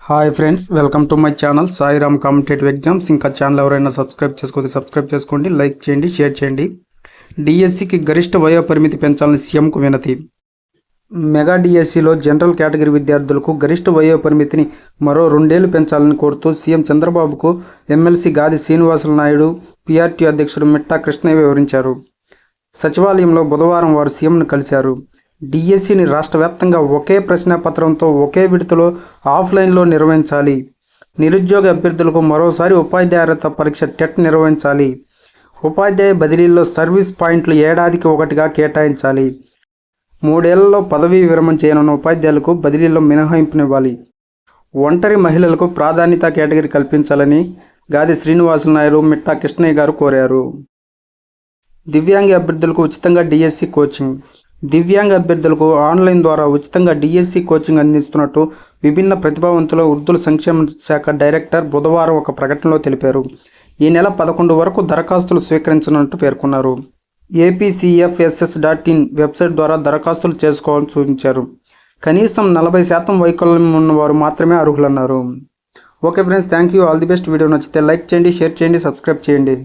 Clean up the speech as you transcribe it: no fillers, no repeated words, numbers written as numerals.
Hi friends, welcome to my channel Sairam competitive exams. ఇంకా channel ఎవరైనా subscribe చేసుకోండి, like చేయండి, షేర్ చేయండి. డిఎస్సికి గరిష్ట వయో పరిమితి పెంచాలని సీఎంకు వినతి. మెగా డిఎస్సిలో జనరల్ కేటగిరీ విద్యార్థులకు గరిష్ట వయో పరిమితిని మరో 2 ఏళ్లు పెంచాలని కోరుతూ సీఎం చంద్రబాబుకు ఎమ్మెల్సీ గాది శ్రీనివాసులు నాయుడు, పీఆర్టీ అధ్యక్షుడు మిట్టా కృష్ణయ్య వివరించారు. సచివాలయంలో బుధవారం వారు సీఎంను కలిశారు. డిఎస్సిని రాష్ట్ర వ్యాప్తంగా ఒకే ప్రశ్నాపత్రంతో ఒకే విడతలో ఆఫ్లైన్లో నిర్వహించాలి. నిరుద్యోగ అభ్యర్థులకు మరోసారి ఉపాధ్యాయ పరీక్ష టెట్ నిర్వహించాలి. ఉపాధ్యాయ బదిలీల్లో సర్వీస్ పాయింట్లు ఏడాదికి 1గా కేటాయించాలి. 3 ఏళ్లలో పదవీ విరమణ చేయనున్న ఉపాధ్యాయులకు బదిలీల్లో మినహాయింపునివ్వాలి. ఒంటరి మహిళలకు ప్రాధాన్యత కేటగిరీ కల్పించాలని గాది శ్రీనివాసులు నాయుడు, మిట్టా కృష్ణయ్య గారు కోరారు. దివ్యాంగ అభ్యర్థులకు ఉచితంగా డిఎస్సి కోచింగ్. దివ్యాంగ అభ్యర్థులకు ఆన్లైన్ ద్వారా ఉచితంగా డిఎస్సి కోచింగ్ అందిస్తున్నట్టు విభిన్న ప్రతిభావంతుల వృద్ధుల సంక్షేమ శాఖ డైరెక్టర్ బుధవారం ఒక ప్రకటనలో తెలిపారు. ఈ నెల 11 వరకు దరఖాస్తులు స్వీకరించనున్నట్టు పేర్కొన్నారు. apcfss.in వెబ్సైట్ ద్వారా దరఖాస్తులు చేసుకోవాలని సూచించారు. కనీసం 40% వైకల్యం ఉన్నవారు మాత్రమే అర్హులన్నారు. Okay friends, thank you. All the best. Video నచ్చితే లైక్ చేయండి, షేర్ చేయండి, సబ్స్క్రైబ్ చేయండి.